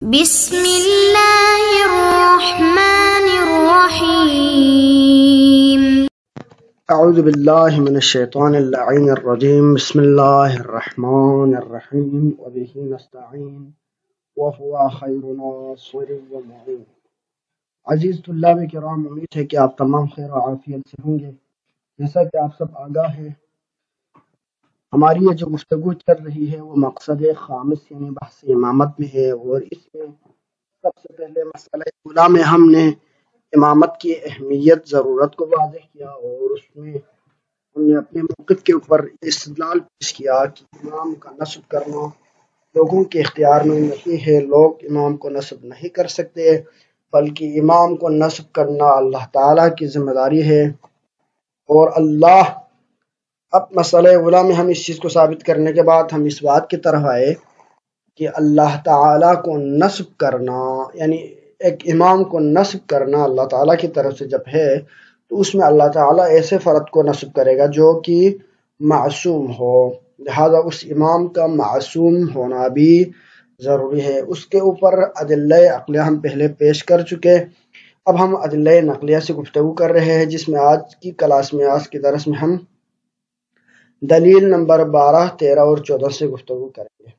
بسم اللہ الرحمن الرحیم۔ اعوذ باللہ من الشیطان اللعین الرجیم، بسم اللہ الرحمن الرحیم، وبہ نستعین وہو خیر ناصر ومعین۔ عزیز طلاب کرام، امید ہے کہ آپ تمام خیر و عافیت سے ہوں گے۔ جیسا کہ آپ سب آگاہ ہیں، ہماری یہ جو گفتگو چل رہی ہے وہ مقصد خامس یعنی بحث امامت میں ہے، اور اس میں سب سے پہلے مسئلہ اولیٰ میں ہم نے امامت کی اہمیت، ضرورت کو واضح کیا، اور اس میں ہم نے اپنے موقف کے اوپر استدلال پیش کیا کہ امام کا نصب کرنا لوگوں کے اختیار میں نہیں ہے، لوگ امام کو نصب نہیں کر سکتے، بلکہ امام کو نصب کرنا اللہ تعالیٰ کی ذمہ داری ہے۔ اور اب مسئلہ اولیٰ میں ہم اس چیز کو ثابت کرنے کے بعد ہم اس بات کی طرف آئے کہ اللہ تعالیٰ کو نصب کرنا یعنی ایک امام کو نصب کرنا اللہ تعالیٰ کی طرف سے جب ہے تو اس میں اللہ تعالیٰ ایسے فرد کو نصب کرے گا جو کہ معصوم ہو، لہذا اس امام کا معصوم ہونا بھی ضروری ہے۔ اس کے اوپر ادلہ عقلیہ ہم پہلے پیش کر چکے، اب ہم ادلہ نقلیہ سے گفتگو کر رہے ہیں، جس میں آج کی کلاس میں، آج کی درس میں ہم دلیل نمبر 12، 13 اور 14 سے گفتگو کریں گے۔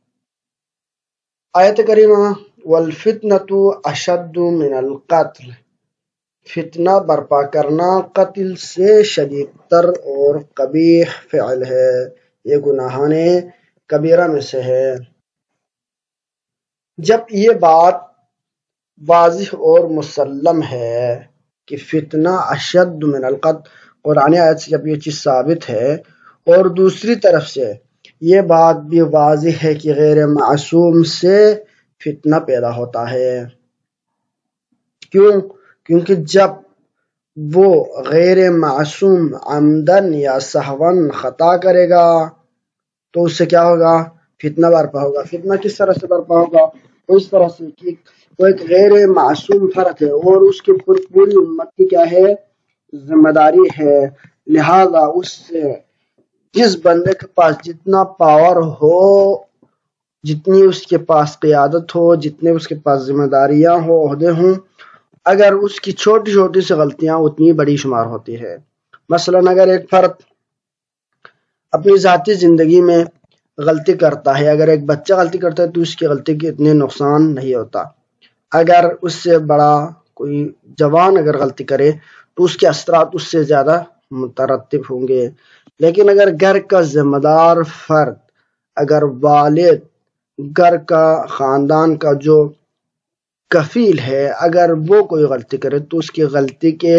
آیت کریمہ والفتنۃ اشد من القتل، فتنہ برپا کرنا قتل سے شدید تر اور قبیح فعل ہے، یہ گناہان کبیرہ میں سے ہے۔ جب یہ بات واضح اور مسلم ہے کہ فتنہ اشد من القتل، قرآن آیت سے جب یہ چیز ثابت ہے، اور دوسری طرف سے یہ بات بھی واضح ہے کہ غیر معصوم سے فتنہ پیدا ہوتا ہے۔ کیونکہ جب وہ غیر معصوم عمدن یا سہون خطا کرے گا تو اس سے کیا ہوگا؟ فتنہ برپا ہوگا۔ فتنہ کس طرح سے برپا ہوگا؟ اس طرح سے کہ وہ ایک غیر معصوم فرد ہے اور اس کے پوری امت کی کیا ہے؟ ذمہ داری ہے، لہذا اس سے جس بندے کے پاس جتنا پاور ہو، جتنی اس کے پاس قیادت ہو، جتنے اس کے پاس ذمہ داریاں ہوں، عہدے ہوں، اگر اس کی چھوٹی چھوٹی سے غلطیاں اتنی بڑی شمار ہوتی ہے۔ مثلا اگر ایک فرد اپنی ذاتی زندگی میں غلطی کرتا ہے، اگر ایک بچہ غلطی کرتا ہے تو اس کی غلطی کے اتنے نقصان نہیں ہوتا، اگر اس سے بڑا کوئی جوان اگر غلطی کرے تو اس کے اثرات اس سے زیادہ مترتب ہوں گے۔ لیکن اگر گھر کا ذمہ دار فرد، اگر والد، گھر کا خاندان کا جو کفیل ہے، اگر وہ کوئی غلطی کرے تو اس کی غلطی کے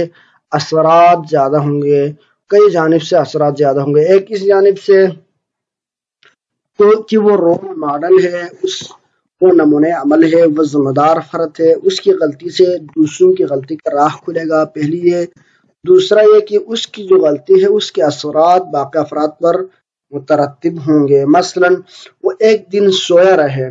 اثرات زیادہ ہوں گے، کئی جانب سے اثرات زیادہ ہوں گے۔ ایک اس جانب سے تو کہ وہ رول ماڈل ہے، وہ نمونہ عمل ہے، وہ ذمہ دار فرد ہے، اس کی غلطی سے دوسروں کی غلطی کا راہ کھلے گا، پہلی یہ۔ دوسرا یہ کہ اس کی جو غلطی ہے اس کے اثرات باقی افراد پر مترتب ہوں گے۔ مثلا وہ ایک دن سویا رہے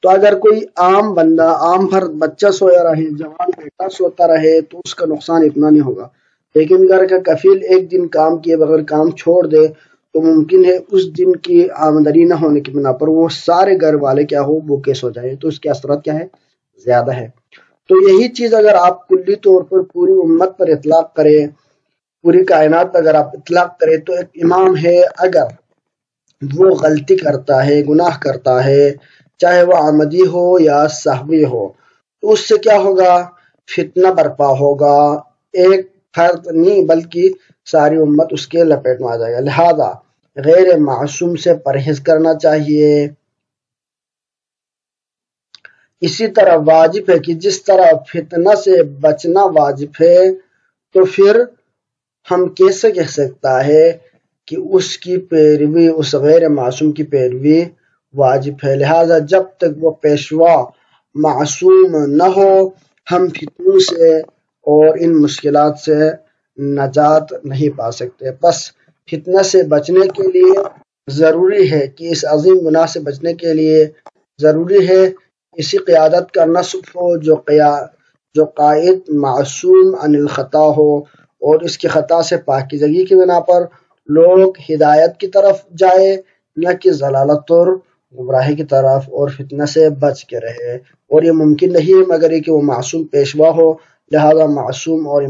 تو اگر کوئی عام بندہ، عام فرد، بچہ سویا رہے، جوان بیٹا سوتا رہے تو اس کا نقصان اتنا نہیں ہوگا، لیکن گھر کا کفیل ایک دن کام کیے بغیر کام چھوڑ دے تو ممکن ہے اس دن کی آمدنی نہ ہونے کی بنا پر وہ سارے گھر والے کیا ہو، بھوکے سو جائیں، تو اس کے اثرات کیا ہے؟ زیادہ ہے۔ تو یہی چیز اگر آپ کلی طور پر پوری امت پر اطلاق کریں، پوری کائنات پر اگر آپ اطلاق کریں تو ایک امام ہے، اگر وہ غلطی کرتا ہے، گناہ کرتا ہے، چاہے وہ عمدی ہو یا سہوی ہو، تو اس سے کیا ہوگا؟ فتنہ برپا ہوگا، ایک فرد نہیں بلکہ ساری امت اس کے لپیٹ میں آ جائے گا۔ لہذا غیر معصوم سے پرہیز کرنا چاہیے۔ اسی طرح واجب ہے کہ جس طرح فتنہ سے بچنا واجب ہے، تو پھر ہم کیسے کہہ سکتا ہے کہ اس کی پیروی، اس غیر معصوم کی پیروی واجب ہے؟ لہذا جب تک وہ پیشوا معصوم نہ ہو، ہم فتنوں سے اور ان مشکلات سے نجات نہیں پا سکتے۔ پس فتنہ سے بچنے کے لیے ضروری ہے کہ اس عظیم گناہ سے بچنے کے لیے ضروری ہے اسی قیادت کا نصب ہو جو قائد معصوم عن الخطا ہو، اور اس کی خطا سے پاکیزگی کی بنا پر لوگ ہدایت کی طرف جائے، نہ کہ ضلالت اور گمراہی کی طرف اور فتنہ سے بچ کے رہے، اور یہ ممکن نہیں ہے مگر یہ کہ وہ معصوم پیشوا ہو، لہذا معصوم اور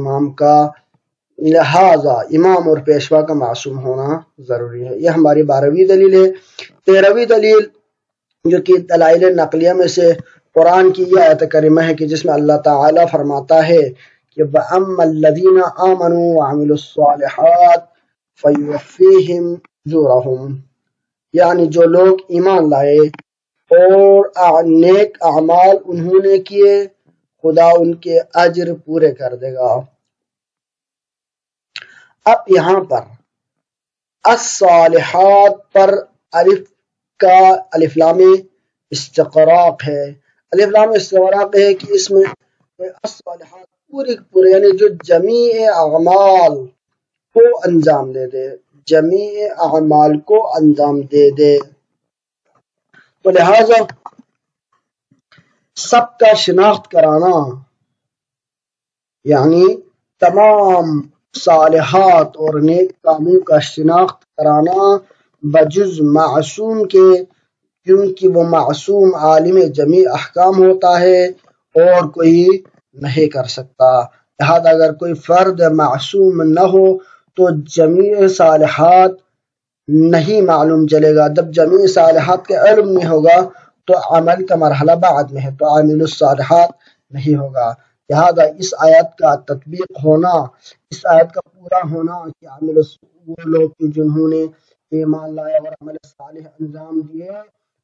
امام اور پیشوا کا معصوم ہونا ضروری ہے۔ یہ ہماری 12ویں دلیل ہے۔ 13ویں دلیل جو کہ دلائل نقلیہ میں سے قرآن کی یہ آیت کریمہ ہے کہ جس میں اللہ تعالیٰ فرماتا ہے کہ وَأَمَّا الَّذِينَ آمَنُوا وَعَمِلُوا الصَّالِحَاتِ فَيُوَفِّيهِمْ أُجُورَهُمْ، یعنی جو لوگ ایمان لائے اور نیک اعمال انہوں نے کیے، خدا ان کے اجر پورے کر دے گا۔ اب یہاں پر الصالحات پر الف کا الف لام استقراق ہے۔ الف لام استقراق ہے کہ اس میں الصالحات پورے یعنی جو جمیع اعمال کو انجام دے دے، جمیع اعمال کو انجام دے دے، تو لہذا سب کا شناخت کرانا، یعنی تمام صالحات اور نیک کاموں کا شناخت کرانا بجز معصوم کے، کیونکہ وہ معصوم عالم جمیع احکام ہوتا ہے اور کوئی نہیں کر سکتا۔ لہذا اگر کوئی فرد معصوم نہ ہو تو جمیع صالحات نہیں معلوم چلے گا۔ جب جمیع صالحات کا علم نہیں ہوگا تو عمل کا مرحلہ بعد میں ہے، تو عامل الصالحات نہیں ہوگا۔ لہذا اس آیت کا تطبیق ہونا، اس آیت کا پورا ہونا کہ عامل وہ لوگ جنہوں نے ایمان لایا اور عمل صالح انجام دیے،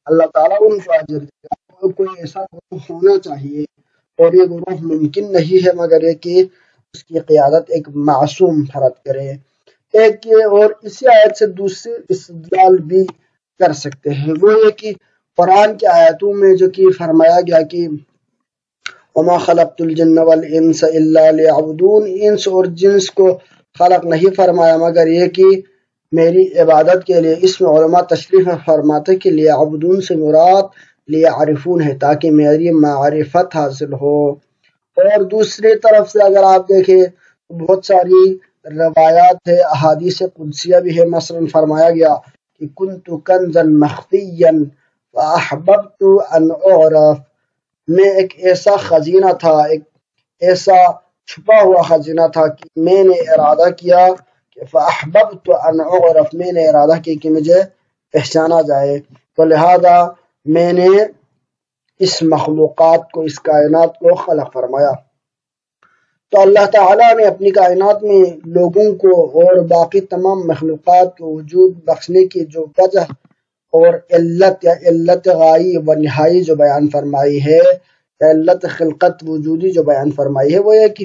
اللہ تعالیٰ ان کو اجر دے گا۔ کوئی ایسا گروہ ہونا چاہیے، اور یہ گروہ ممکن نہیں ہے مگر یہ کہ اس کی قیادت ایک معصوم فرد کرے۔ ایک اور اسی آیت سے دوسرے استدلال بھی کر سکتے ہیں، وہ یہ کہ قرآن کی آیتوں میں جو کہ فرمایا گیا کہ وَمَا خَلَقْتُ الْجِنَّ وَالْإِنسَ إِلَّا لِيَعْبُدُونِ، انس اور جنس کو خلق نہیں فرمایا مگر یہ کہ میری عبادت کے لیے۔ اس میں علماء تشریح فرماتے کہ لیعبدون سے مراد لیعرفون ہے، تاکہ میری معرفت حاصل ہو۔ اور دوسری طرف سے اگر آپ دیکھیں تو بہت ساری روایات ہے، احادیث قدسیہ بھی ہے، مثلا فرمایا گیا کہ کنت کنزا مخفیا فاحببت ان اعرف، میں ایک ایسا خزینہ تھا، ایک ایسا چھپا ہوا خزینہ تھا کہ میں نے ارادہ کیا کہ فاحببت ان اعرف، میں نے ارادہ کیا کہ مجھے پہچانا جائے، تو لہذا میں نے اس مخلوقات کو، اس کائنات کو خلق فرمایا۔ تو اللہ تعالیٰ نے اپنی کائنات میں لوگوں کو اور باقی تمام مخلوقات کو وجود بخشنے کی جو وجہ اور علت یا علت غائی و نہائی جو بیان فرمائی ہے، یا علت خلقت وجودی جو بیان فرمائی ہے، وہ یہ کہ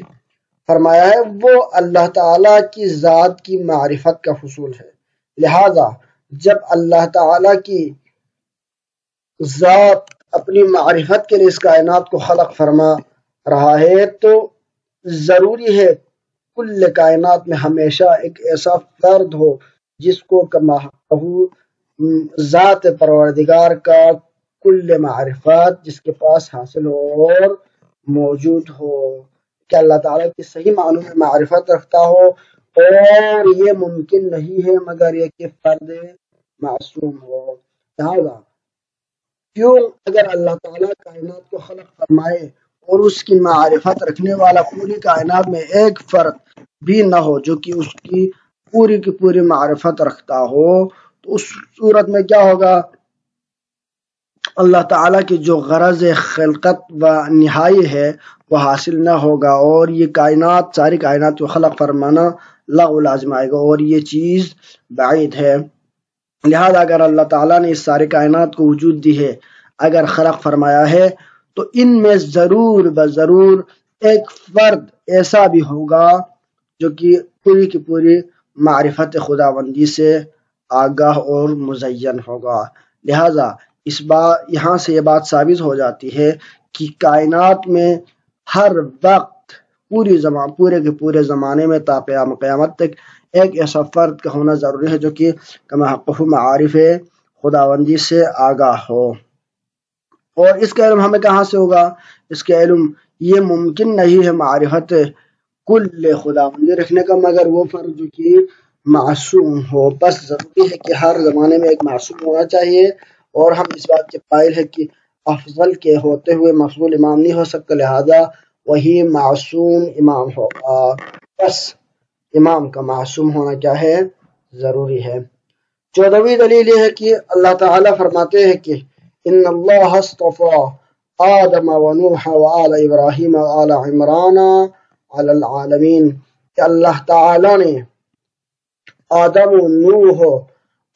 فرمایا ہے وہ اللہ تعالیٰ کی ذات کی معرفت کا حصول ہے۔ لہذا جب اللہ تعالیٰ کی ذات اپنی معرفت کے لیے اس کائنات کو خلق فرما رہا ہے تو ضروری ہے کل کائنات میں ہمیشہ ایک ایسا فرد ہو جس کو ذات پروردگار کا کل معرفت جس کے پاس حاصل ہو اور موجود ہو، کہ اللہ تعالیٰ کی صحیح معنوں میں معرفت رکھتا ہو، اور یہ ممکن نہیں ہے مگر یہ کہ فرد معصوم ہو۔ لہذا کیوں اگر اللہ تعالیٰ کائنات کو خلق فرمائے اور اس کی معرفت رکھنے والا پوری کائنات میں ایک فرد بھی نہ ہو جو کہ اس کی پوری معرفت رکھتا ہو، تو اس صورت میں کیا ہوگا؟ اللہ تعالیٰ کی جو غرض خلقت و نہائی ہے وہ حاصل نہ ہوگا، اور یہ کائنات، ساری کائنات کو خلق فرمانا لغو لازم آئے گا، اور یہ چیز بعید ہے۔ لہذا اگر اللہ تعالیٰ نے اس ساری کائنات کو وجود دی ہے، اگر خلق فرمایا ہے، تو ان میں ضرور بضرور ایک فرد ایسا بھی ہوگا جو کہ پوری کی پوری معرفت خداوندی سے آگاہ اور مزین ہوگا۔ لہذا یہاں سے یہ بات ثابت ہو جاتی ہے کہ کائنات میں ہر وقت پورے کے پورے زمانے میں تا قیامت تک ایک ایسا فرد کا ہونا ضروری ہے جو کہ کما حقہ معارف خداوندی سے آگاہ ہو۔ اور اس کا علم ہمیں کہاں سے ہوگا؟ اس کا علم یہ ممکن نہیں ہے معرفت کل خداوندی رکھنے کا مگر وہ فرد جو کہ معصوم ہو۔ بس ضروری ہے کہ ہر زمانے میں ایک معصوم ہونا چاہیے، اور ہم اس بات کے قائل ہیں کہ افضل کے ہوتے ہوئے مفضول امام نہیں ہو سکتا، لہذا وہی معصوم امام ہوگا۔ بس امام کا معصوم ہونا کیا ہے؟ ضروری ہے۔ 14ویں دلیل یہ ہے کہ اللہ تعالیٰ فرماتے ہیں کہ ان اللہ اصطفى آدم و نوح و آل ابراہیم و آل عمران علی العالمین، کہ اللہ تعالیٰ نے آدم و نوح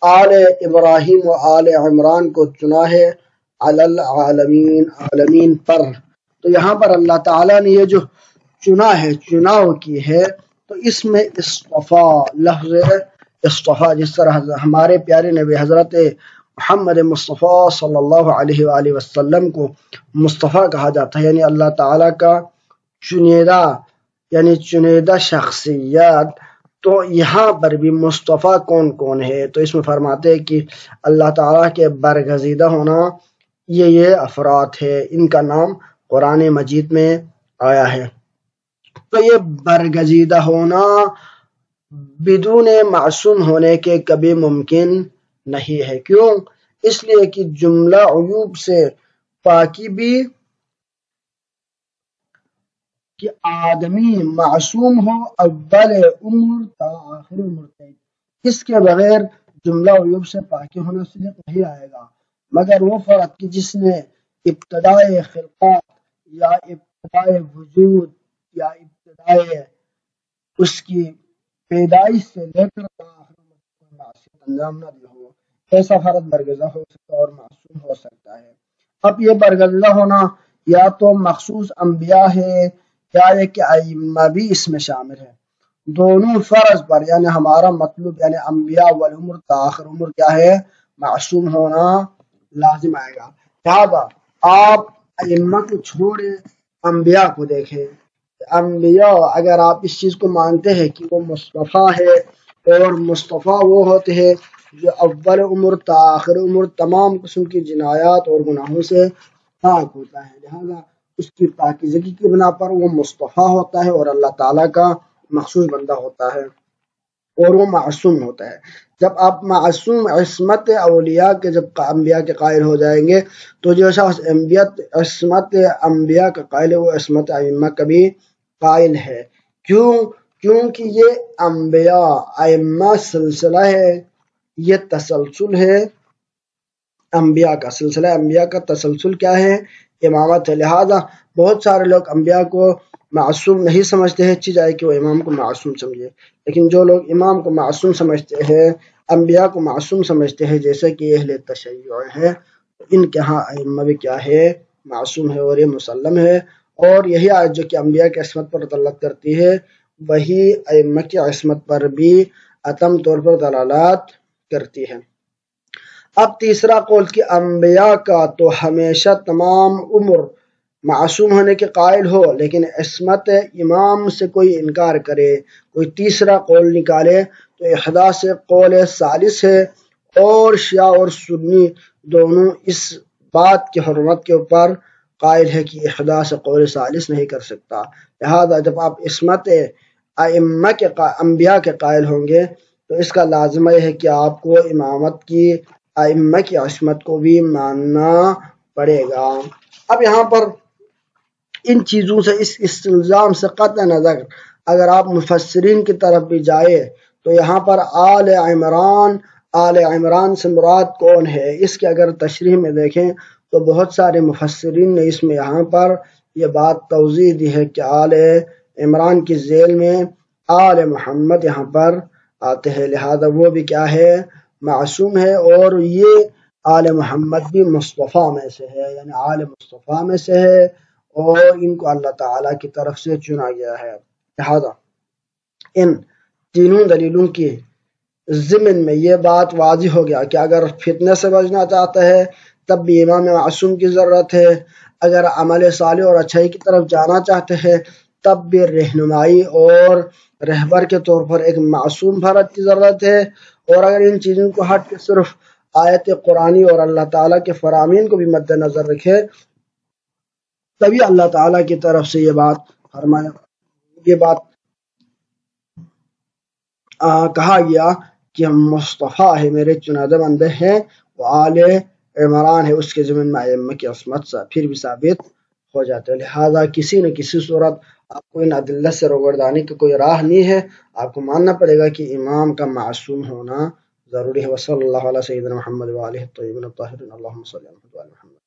آل ابراہیم و آل عمران کو چنا ہے علی العالمین، عالمین پر۔ تو یہاں پر اللہ تعالیٰ نے یہ جو چنا ہے، چناؤ کی ہے، تو اس میں اصطفیٰ، لفظ اصطفیٰ، جس طرح ہمارے پیارے نبی حضرت محمد مصطفیٰ صلی اللہ علیہ وآلہ وسلم کو مصطفیٰ کہا جاتا ہے، یعنی اللہ تعالیٰ کا چنیدہ، یعنی چنیدہ شخصیات۔ تو یہاں پر بھی مصطفیٰ کون کون ہے؟ تو اس میں فرماتے ہیں کہ اللہ تعالیٰ کے برگزیدہ ہونا، یہ افراد ہے، ان کا نام قرآن مجید میں آیا ہے۔ تو یہ برگزیدہ ہونا بدون معصوم ہونے کے کبھی ممکن نہیں ہے۔ کیوں؟ اس لیے کہ جملہ عیوب سے پاکی بھی، کہ آدمی معصوم ہو اول عمر تا آخر عمر تک، اس کے بغیر جملہ عیوب سے پاکی ہونا صدق نہیں آئے گا، مگر وہ فرد کہ جس نے ابتدائے خلقات یا ابتدائے وجود یا ابتدائے اس کی پیدائش سے لے کر آخر عمر معصیت انجام نہ دی ہو، ایسا فرد برگزیدہ ہو سکتا اور معصوم ہو سکتا ہے۔ اب یہ برگزیدہ ہونا یا تو مخصوص انبیاء ہے یا یہ کہ ائمہ بھی اس میں شامل ہے، دونوں فرض پر، یعنی ہمارا مطلب یعنی انبیاء والعمر تاخر عمر کیا ہے؟ معصوم ہونا لازم آئے گا۔ لہذا آپ ائمہ کو چھوڑے انبیاء کو دیکھیں، انبیاء اگر آپ اس چیز کو مانتے ہیں کہ وہ مصطفیٰ ہے، اور مصطفیٰ وہ ہوتے ہیں جو اول عمر تاخر عمر تمام قسم کی جنایات اور گناہوں سے پاک ہوتا ہے، لہذا اس کی پاکیزگی کی بنا پر وہ مصطفیٰ ہوتا ہے اور اللہ تعالیٰ کا مخصوص بندہ ہوتا ہے اور وہ معصوم ہوتا ہے۔ جب آپ معصوم عصمت اولیاء کے، جب انبیاء کے قائل ہو جائیں گے، تو جو شخص عصمت انبیاء کا قائل ہے وہ عصمت ائمہ کا بھی قائل ہے۔ کیونکہ یہ انبیاء ائمہ سلسلہ ہے، یہ تسلسل ہے انبیاء کا، سلسلہ انبیاء کا تسلسل کیا ہے؟ امامت ہے۔ لہذا بہت سارے لوگ انبیاء کو معصوم نہیں سمجھتے ہیں، اچھی جائے کہ وہ امام کو معصوم سمجھے، لیکن جو لوگ امام کو معصوم سمجھتے ہیں، انبیاء کو معصوم سمجھتے ہیں، جیسے کہ اہل تشیع ہے، ان کے ہاں ائمہ بھی کیا ہے؟ معصوم ہے، اور یہ مسلم ہے۔ اور یہی آیت جو کہ انبیاء کی عصمت پر دلالت کرتی ہے، وہی ائمہ کی عصمت پر بھی عتم طور پر دلالت کرتی ہے۔ اب تیسرا قول کہ انبیاء کا تو ہمیشہ تمام عمر معصوم ہونے کے قائل ہو، لیکن عصمت امام سے کوئی انکار کرے، کوئی تیسرا قول نکالے، تو احداث قول ثالث ہے، اور شیعہ اور سنی دونوں اس بات کی حرمت کے اوپر قائل ہے کہ احداث قول ثالث نہیں کر سکتا۔ لہذا جب آپ عصمت ائمہ کے انبیاء کے قائل ہوں گے تو اس کا لازمہ یہ ہے کہ آپ کو امامت کی، ائمہ کی عصمت کو بھی ماننا پڑے گا۔ اب یہاں پر ان چیزوں سے، اس استلزام سے قطع نظر اگر آپ مفسرین کی طرف بھی جائے تو یہاں پر آل عمران سے مراد کون ہے، اس کی اگر تشریح میں دیکھیں تو بہت سارے مفسرین نے اس میں یہاں پر یہ بات توضیح دی ہے کہ آل عمران کی ذیل میں آل محمد یہاں پر آتے ہیں، لہذا وہ بھی کیا ہے؟ معصوم ہے، اور یہ آل محمد بھی مصطفیٰ میں سے ہے، یعنی آل مصطفیٰ میں سے ہے، اور ان کو اللہ تعالیٰ کی طرف سے چنا گیا ہے۔ لہذا ان تینوں دلیلوں کی ضمن میں یہ بات واضح ہو گیا کہ اگر فتنہ سے بچنا چاہتا ہے تب بھی امام معصوم کی ضرورت ہے، اگر عمل صالح اور اچھائی کی طرف جانا چاہتے ہیں تب بھی رہنمائی اور رہبر کے طور پر ایک معصوم فرد کی ضرورت ہے، اور اگر ان چیزوں کو ہٹ کے صرف آیت قرآنی اور اللہ تعالیٰ کے فرامین کو بھی مد نظر رکھے تبھی اللہ تعالیٰ کی طرف سے یہ بات فرمایا، یہ بات کہا گیا کہ ہم مصطفیٰ ہے، میرے چنادہ بندے ہیں، وہ آل عمران ہے اس کے ضمن میں ائمہ کی عصمت پھر بھی ثابت ہو جاتا ہے. لہذا کسی نہ کسی صورت آپ کو ان ادلہ سے روگردانی کی کوئی راہ نہیں ہے، آپ کو ماننا پڑے گا کہ امام کا معصوم ہونا ضروری ہے. وصلی اللہ علیہ سیدنا محمد وآلہ الطیبین الطاہرین. اللہم صلی علی محمد وآل محمد.